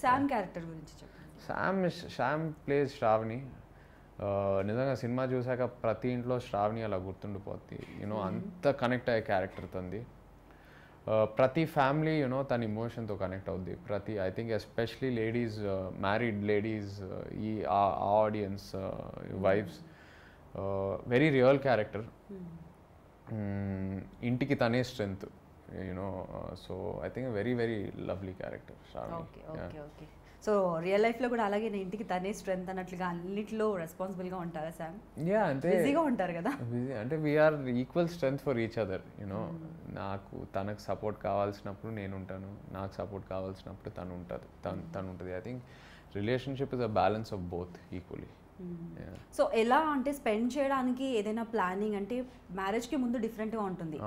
Sam character గురించి చెప్పండి. Shyam place Shravani. నిజంగా సినిమా చూసాక ప్రతి ఇంట్లో శ్రావణి అలా గుర్తుండిపోద్ది. యూనో అంత కనెక్ట్ అయ్యే క్యారెక్టర్ తంది. ప్రతి ఫ్యామిలీ యూనో తన ఇమోషన్తో కనెక్ట్ అవుద్ది. I think especially ladies, married ladies, ఈ audience wives, very real character. ఇంటికి తనే strength, you know. So I think very very lovely character Shravani. Okay. So real లైఫ్లో కూడా అలాగే ఇంటికి తనే స్ట్రెంగ్త్ అన్నట్లుగా అన్నిట్లో రెస్పాన్సిబుల్గా ఉంటారా శామ్? అంటే బిజీగా ఉంటారు కదా. అంటే we are equal strength for each other, you know. నాకు తనకు సపోర్ట్ కావాల్సినప్పుడు నేను ఉంటాను, నాకు సపోర్ట్ కావాల్సినప్పుడు తను ఉంటుంది. I think relationship is a balance of both equally. So ఎలా అంటే స్పెండ్ చేయడానికి ఏదైనా ప్లానింగ్ అంటే మ్యారేజ్కి ముందు డిఫరెంట్గా ఉంటుంది.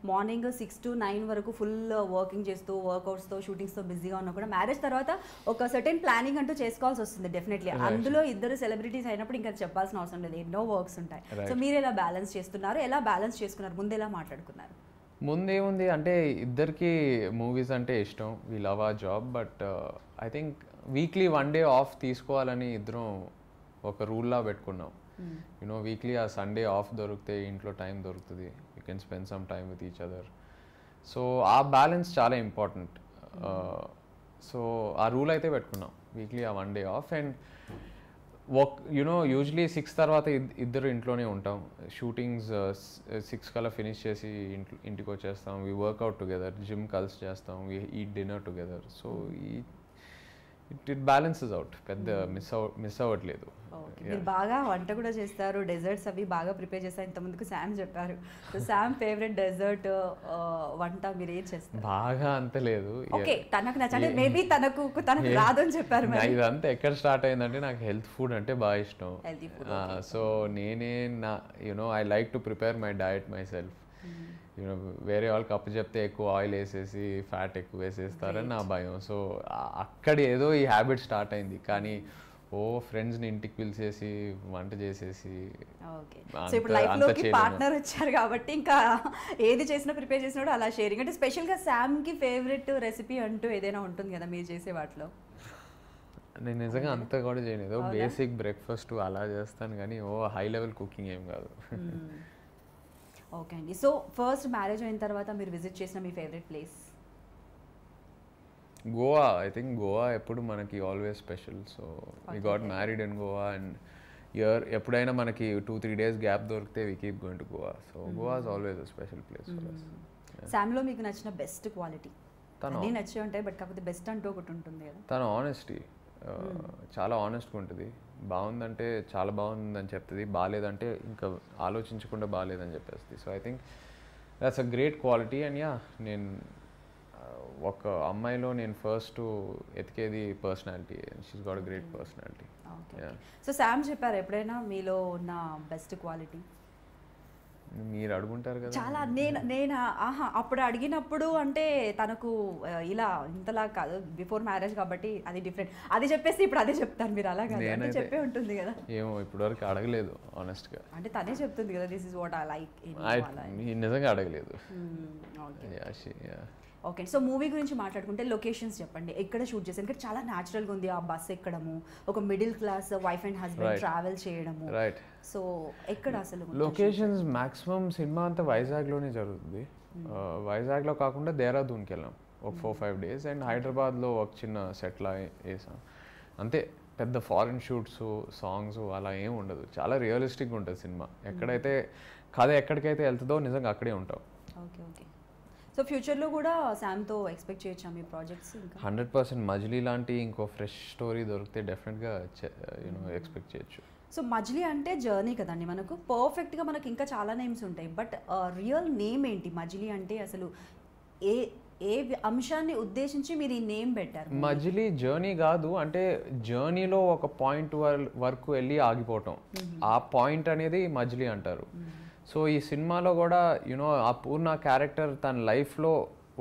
మార్నింగ్ 6 to 9 వరకు ఫుల్ వర్కింగ్ చేస్తూ వర్కౌట్స్తో షూటింగ్స్తో బిజీగా ఉన్నా కూడా మ్యారేజ్ తర్వాత ఒక సర్టెన్ ప్లానింగ్ అంటూ చేసుకోవాల్సి వస్తుంది డెఫినెట్లీ. అందులో ఇద్దరు సెలబ్రిటీస్ అయినప్పుడు ఇంకా చెప్పాల్సిన అవసరం లేదు, ఎన్నో వర్క్స్ ఉంటాయి. సో మీరు ఎలా బ్యాలెన్స్ చేస్తున్నారు, ఎలా బ్యాలెన్స్ చేసుకున్నారు, ముందు ఎలా మాట్లాడుకున్నారు? ముందేముంది అంటే ఇద్దరికి మూవీస్ అంటే ఇష్టం, we love our job. But I think weekly 1 day of తీసుకోవాలని ఇద్దరం ఒక రూల్లా పెట్టుకున్నాం. యూనో వీక్లీ ఆ సండే ఆఫ్ దొరికితే ఇంట్లో టైం దొరుకుతుంది, you can spend some time with each other. So ఆ బ్యాలెన్స్ చాలా ఇంపార్టెంట్. సో ఆ రూల్ అయితే పెట్టుకున్నాం, వీక్లీ ఆ 1 day of. And you know usually 6 తర్వాత ఇద్దరు ఇంట్లోనే ఉంటాం. షూటింగ్స్ 6 కల్లా ఫినిష్ చేసి ఇంటికి వచ్చేస్తాం. వీ వర్క్అవుట్ టుగెదర్, జిమ్ కలిసి చేస్తాం, we eat dinner together. So it balances out, పెద్ద మిస్ అవ్వట్లేదు. మీరు బాగా వంట కూడా చేస్తారు, డెజర్ట్స్ అవి బాగా ప్రిపేర్ చేస్తారు, ఇంతకుముందుకు శామ్ చెప్పారు. సో శామ్ ఫేవరెట్ డెజర్ట్ వంట మీరు ఏం చేస్తారు? బాగా అంత లేదు, ఓకే తనకు నచ్చండి, మేబీ తనకు రాదు అని చెప్పారు. ఇదంతా ఎక్కడ స్టార్ట్ అయిందంటే నాకు హెల్త్ ఫుడ్ అంటే బాగా ఇష్టం. సో నేనే I like to prepare my diet my self. You know వేరే వాళ్ళకి అప్పు చెప్తే ఎక్కువ ఆయిల్ వేసేసి ఫ్యాట్ ఎక్కువ వేసేస్తారని నా భయం. సో అక్కడ ఏదో ఈ హ్యాబిట్ స్టార్ట్ అయింది. కానీ ఫ్రెండ్స్ని ఇంటికి పిలిచేసి వంట చేసేసి పార్ట్నర్ వచ్చారు కాబట్టి ఇంకా ఏది చేసినా ప్రిపేర్ చేసినా కూడా అలా షేరింగ్. అంటే స్పెషల్గా శామ్కి ఫేవరెట్ రెసిపీ అంటూ ఏదైనా ఉంటుంది కదా మీరు చేసే వాటిలో? నేను నిజంగా అంతా కూడా చేయలేదు, బేసిక్ బ్రేక్ఫాస్ట్ అలా చేస్తాను కానీ హై లెవెల్ కుకింగ్ ఏం కాదు. ఓకే అండి. సో ఫస్ట్ మ్యారేజ్ అయిన తర్వాత మీరు విజిట్ చేసిన మీ favourite place? Goa. I think Goa ఎప్పుడు మనకి always special. So we got married in Goa and ఎప్పుడైనా మనకి 2-3 days గ్యాప్ దొరికితే we keep going to Goa. So Goa is always a special place for us. శామ్లో మీకు నచ్చిన బెస్ట్ క్వాలిటీ? అన్నీ నచ్చే ఉంటాయి బట్ కాకపోతే బెస్ట్ అంటూ ఒకటి ఉంటుంది కదా. తన ఆనెస్టీ, చాలా ఆనెస్ట్గా ఉంటుంది. బాగుందంటే చాలా బాగుందని చెప్తుంది, బాగాలేదంటే ఇంకా ఆలోచించకుండా బాగాలేదని చెప్పేస్తుంది. So I think that's a great quality. And నేను ఒక అమ్మాయిలో నేను ఫస్ట్ ఎతికేది personality. She's got a great personality. So Sam చెప్పారు ఎప్పుడైనా మీలో ఉన్న బెస్ట్ క్వాలిటీ? మీరు అడుగుంటారు కదా. చాలా నేను అప్పుడు అడిగినప్పుడు అంటే తనకు ఇలా ఇంతలా కాదు, బిఫోర్ మ్యారేజ్ కాబట్టి అది డిఫరెంట్, అది చెప్పేసి ఇప్పుడు అదే చెప్తాను. మీరు అలా కాదు చెప్పే ఉంటుంది కదా. ఏమో ఇప్పటి వరకు అడగలేదు ఆనెస్ట్గా. అంటే తనే చెప్తుంది కదా, this is what I like. నిజంగా అడగలేదు. ఓకే. సో మూవీ గురించి మాట్లాడుకుంటే లొకేషన్స్ చెప్పండి, ఎక్కడ షూట్ చేశారు? ఎందుకంటే చాలా న్యాచురల్గా ఉంది, ఆ బస్ ఎక్కడము, ఒక middle class wife and husband travel చేయడము. రైట్. సో ఎక్కడ అసలు లొకేషన్స్? మ్యాక్సిమం సినిమా అంతా వైజాగ్లోనే జరుగుతుంది. వైజాగ్లో కాకుండా దేహరాదూన్కి వెళ్ళాం ఒక 4-5 days. అండ్ హైదరాబాద్లో ఒక చిన్న సెట్లా వేసాం అంతే. పెద్ద ఫారెన్ షూట్స్, సాంగ్స్ అలా ఏం ఉండదు. చాలా రియలిస్టిక్గా ఉంటుంది సినిమా. ఎక్కడైతే కథ ఎక్కడికైతే వెళ్తుందో నిజంగా అక్కడే ఉంటాం. ఓకే. సో ఫ్యూచర్లో కూడా శామ్తో ఎక్స్పెక్ట్ చేయొచ్చా మీ ప్రాజెక్ట్స్? 100% మజిలీ లాంటి ఇంకో ఫ్రెష్ స్టోరీ దొరికితే డెఫినెట్గా ఎక్స్పెక్ట్ చేయొచ్చు. సో మజిలీ అంటే జర్నీ కదండి, మనకు పర్ఫెక్ట్గా మనకి ఇంకా చాలా నేమ్స్ ఉంటాయి, బట్ రియల్ నేమ్ ఏంటి మజిలీ అంటే? అసలు ఏ అంశాన్ని ఉద్దేశించి మీరు ఈ నేమ్ పెట్టారు? మజిలీ జర్నీ కాదు, అంటే జర్నీలో ఒక పాయింట్ వరకు వెళ్ళి ఆగిపోవటం, ఆ పాయింట్ అనేది మజిలీ అంటారు. సో ఈ సినిమాలో కూడా ఆ పూర్ణ క్యారెక్టర్ తన లైఫ్లో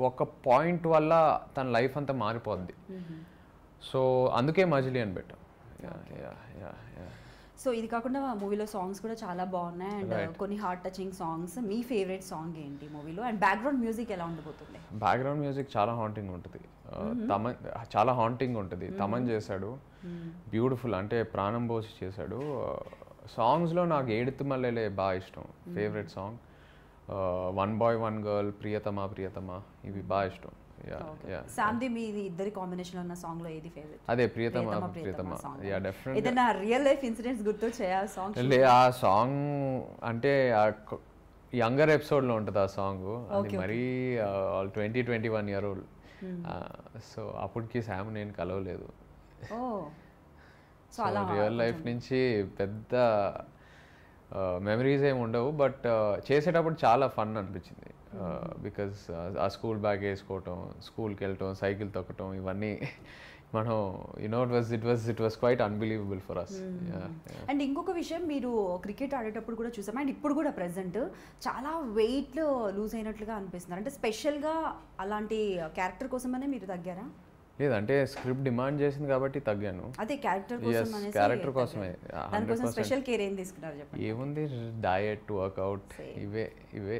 ఒక పాయింట్ వల్ల తన లైఫ్ అంతా మారిపోద్ది. సో అందుకే మజిలీ అని పెట్టాం. సో ఇది కాకుండా మూవీలో సాంగ్స్ కూడా చాలా బాగున్నాయి అండ్ కొన్ని హార్ట్ టచింగ్ సాంగ్స్. మీ ఫేవరెట్ సాంగ్ ఏంటి మూవీలో? అండ్ బ్యాక్గ్రౌండ్ మ్యూజిక్ ఎలా ఉండబోతుంది? బ్యాక్గ్రౌండ్ మ్యూజిక్ చాలా హాంటింగ్ ఉంటుంది. చాలా హాంటింగ్ ఉంటుంది. తమన్ చేశాడు, బ్యూటిఫుల్, అంటే ప్రాణం పోసి చేశాడు. సాంగ్స్లో నాకు ఏడుతు మల్లెలే బాగా ఇష్టం, favourite song. One boy one girl, ప్రియతమా ప్రియతమా, ఇవి బాగా ఇష్టం. సామ్ది మీది ఇద్దరి కాంబినేషన్ ఉన్న సాంగ్ లో ఏది ఫేవరెట్? అదే ప్రియతమా ప్రియతమా. Yeah definitely. ఏదైనా రియల్ లైఫ్ ఇన్సిడెంట్స్ గుర్తొచ్చాయా ఆ సాంగ్? ఆ సాంగ్ అంటే యంగర్ ఎపిసోడ్ లో ఉంటుంది ఆ సాంగ్. అది మరీ 20-21 year old. సో అప్పటికి శామ్ నేను కలవలేదు. సో రియల్ లైఫ్ నుంచి పెద్ద మెమరీస్ ఏమి ఉండవు, బట్ చేసేటప్పుడు చాలా ఫన్ అనిపించింది. బికాజ్ ఆ స్కూల్ బ్యాగ్ వేసుకోవటం, స్కూల్కి వెళ్ళటం, సైకిల్ తొక్కటం, ఇవన్నీ మనం it was quite unbelievable for us. And ఇంకొక విషయం, మీరు క్రికెట్ ఆడేటప్పుడు కూడా చూసాం అండ్ ఇప్పుడు కూడా ప్రెసెంట్ చాలా వెయిట్ లూజ్ అయినట్లుగా అనిపిస్తున్నారు. అంటే స్పెషల్గా అలాంటి క్యారెక్టర్ కోసమనే మీరు తగ్గారా? లేదంటే స్క్రిప్ట్ డిమాండ్ చేసింది కాబట్టి తగ్గాను. అదే క్యారెక్టర్ కోసం అనేసి. క్యారెక్టర్ కోసమే. దానికోసం స్పెషల్ కేర్ ఏం తీసుకున్నారు చెప్పండి? ఏముంది, డయట్, వర్కౌట్, ఇవే.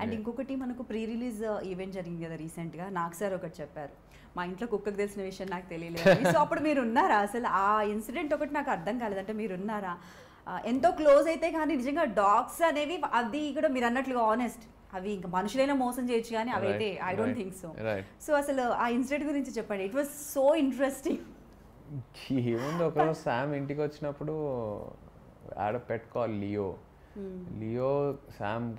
అండ్ ఇంకొకటి, మనకు ప్రీ రిలీజ్ ఈవెంట్ జరిగింది కదా రీసెంట్గా. నాకు సార్ ఒకటి చెప్పారు, మా ఇంట్లో కుక్కకు తెలిసిన విషయం నాకు తెలియలేదు. సో అప్పుడు మీరు ఉన్నారా? అసలు ఆ ఇన్సిడెంట్ ఒకటి నాకు అర్థం కాలేదంటే మీరు ఉన్నారా? ఎంతో క్లోజ్ అయితే కానీ నిజంగా డాగ్స్ అనేవి, అది కూడా మీరు అన్నట్లుగా ఆనెస్ట్, అవి ఇంకా మనుషులైనా మోసం చేయొచ్చు కానీ అవైతే I don't think so. So అసలు ఆ ఇన్సిడెంట్ గురించి చెప్పండి. It was so interesting. ఏముంది, ఒకరోజు శామ్ ఇంటికి వచ్చినప్పుడు ఆడ పెట్ కాల్ లియో శామ్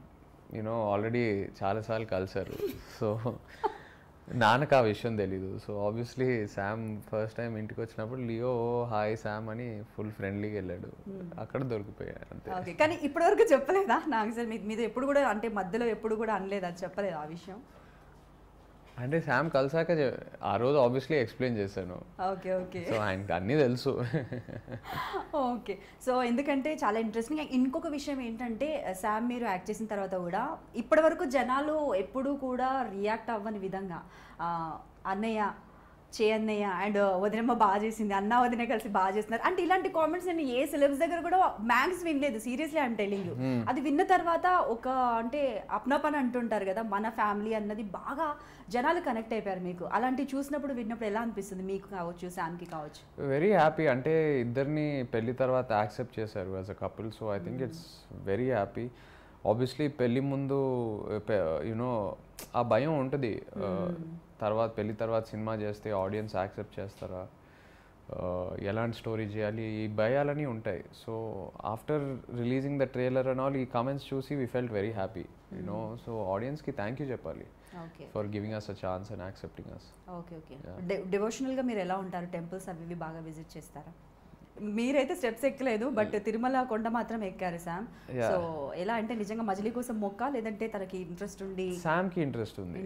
ఆల్రెడీ చాలాసార్లు కలిసారు. సో నాన్నకు ఆ విషయం తెలీదు. So obviously Sam first time ఇంటికి వచ్చినప్పుడు లియో హాయ్ శామ్ అని ఫుల్ ఫ్రెండ్లీగా వెళ్ళాడు. అక్కడ దొరికిపోయాడు అంతే. కానీ ఇప్పటివరకు చెప్పలేదా? నాకు సార్ మీద ఎప్పుడు కూడా, అంటే మధ్యలో ఎప్పుడు కూడా అనలేదు, అది చెప్పలేదు ఆ విషయం? అంటే శామ్ కలిసాక ఆ రోజు ఆబ్వియస్లీ ఎక్స్ప్లెయిన్ చేశాను. ఓకే. సో ఆయనకి అన్నీ తెలుసు. ఓకే. సో ఎందుకంటే చాలా ఇంట్రెస్టింగ్. ఇంకొక విషయం ఏంటంటే, శామ్ మీరు యాక్ట్ చేసిన తర్వాత కూడా ఇప్పటి వరకు జనాలు ఎప్పుడూ కూడా రియాక్ట్ అవ్వని విధంగా అన్నయ్య, అన్నయ్య అండ్ వదినమ్మ బాగా చేసింది, అన్న వదిన కలిసి బాగా చేస్తున్నారు అంటే ఇలాంటి కామెంట్స్ నేను ఏ సెలబ్స్ దగ్గర కూడా మ్యాక్స్ వినలేదు. Seriously I'm telling you. అది విన్న తర్వాత ఒక అంటే అప్నాపని అంటుంటారు కదా, మన ఫ్యామిలీ అన్నది బాగా జనాలు కనెక్ట్ అయిపోయారు మీకు. అలాంటివి చూసినప్పుడు విన్నప్పుడు ఎలా అనిపిస్తుంది మీకు కావచ్చు, శామ్కి కావచ్చు? Very happy. అంటే ఇద్దరిని పెళ్లి తర్వాత యాక్సెప్ట్ చేశారు as a couple. So I think it's very happy. Obviously పెళ్లి ముందు ఆ భయం ఉంటుంది, పెళ్లి తర్వాత సినిమా చేస్తే ఆడియన్స్ యాక్సెప్ట్ చేస్తారా, ఎలాంటి స్టోరీ చేయాలి, ఈ భయాలని ఉంటాయి. So after releasing the trailer and all, ఈ కామెంట్స్ చూసి we felt very happy. So ఆడియన్స్కి థ్యాంక్ యూ చెప్పాలి for giving us a chance and accepting us. Okay. డివోషనల్గా మీరు ఎలా ఉంటారు? టెంపుల్స్ అవి బాగా విజిట్ చేస్తారా? మీరైతే స్టెప్స్ ఎక్కలేదు, బట్ తిరుమల కొండ మాత్రం ఎక్కారు శామ్. సో ఎలా అంటే నిజంగా మజిలీ కోసం మొక్క, లేదంటే తనకి ఇంట్రెస్ట్ ఉండి? శామ్కి ఇంట్రెస్ట్ ఉంది.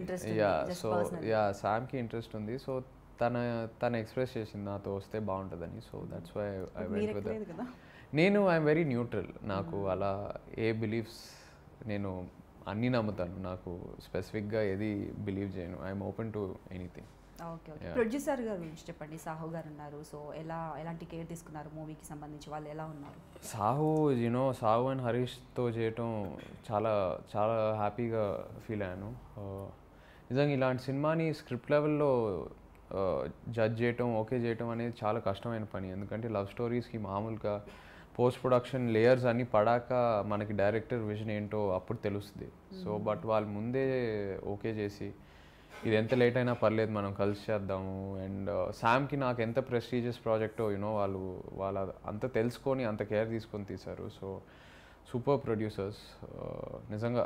శామ్కి ఇంట్రెస్ట్ ఉంది. సో తన ఎక్స్ప్రెస్ చేసింది నాతో వస్తే బాగుంటుందని. So that's why I went with that. నేను ఐఎమ్ వెరీ న్యూట్రల్. నాకు అలా ఏ బిలీఫ్స్, నేను అన్నీ నమ్ముతాను. నాకు స్పెసిఫిక్గా ఏది బిలీవ్ చేయను. I'm open to anything. Okay. Producer గారు గురించి చెప్పండి. సాహు గారు ఉన్నారు. సో ఎలాంటి కేర్ తీసుకున్నారు మూవీకి సంబంధించి? వాళ్ళు ఎలా ఉన్నారు? సాహు అండ్ హరీష్తో చేయటం చాలా చాలా హ్యాపీగా ఫీల్ అయ్యాను. నిజంగా ఇలాంటి సినిమాని స్క్రిప్ట్ లెవెల్లో జడ్జ్ చేయటం, ఓకే చేయటం అనేది చాలా కష్టమైన పని. ఎందుకంటే లవ్ స్టోరీస్కి మామూలుగా పోస్ట్ ప్రొడక్షన్ లేయర్స్ అన్నీ పడాక మనకి డైరెక్టర్ విజన్ ఏంటో అప్పుడు తెలుస్తుంది. సో బట్ వాళ్ళు ముందే ఓకే చేసి, ఇది ఎంత లేట్ అయినా పర్లేదు మనం కలిసి చేద్దాము. అండ్ శామ్కి నాకు ఎంత ప్రెస్టీజియస్ ప్రాజెక్టో వాళ్ళ అంత తెలుసుకొని అంత కేర్ తీసుకొని తీశారు. So super producers. నిజంగా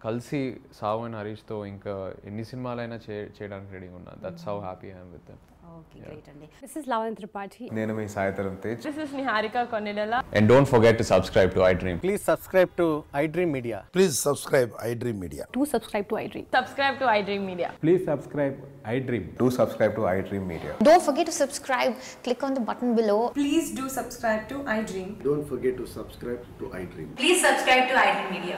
కలిసి సాహు అండ్ హరీష్తో ఇంకా ఎన్ని సినిమాలైనా చేయడానికి రెడీగా ఉన్నా. That's how happy I am with them. Okay, great అండి. This is Lavanya Tripathi. నేను మీ Sai Dharam Tej. This is Niharika Konidala. And don't forget to subscribe to iDream. Please subscribe to iDream Media. Please subscribe iDream Media. Do subscribe to iDream. Subscribe to iDream Media. Please subscribe iDream. Do subscribe to iDream Media. Don't forget to subscribe. Click on the button below. Please do subscribe to iDream. Don't forget to subscribe to iDream. Please subscribe to iDream Media.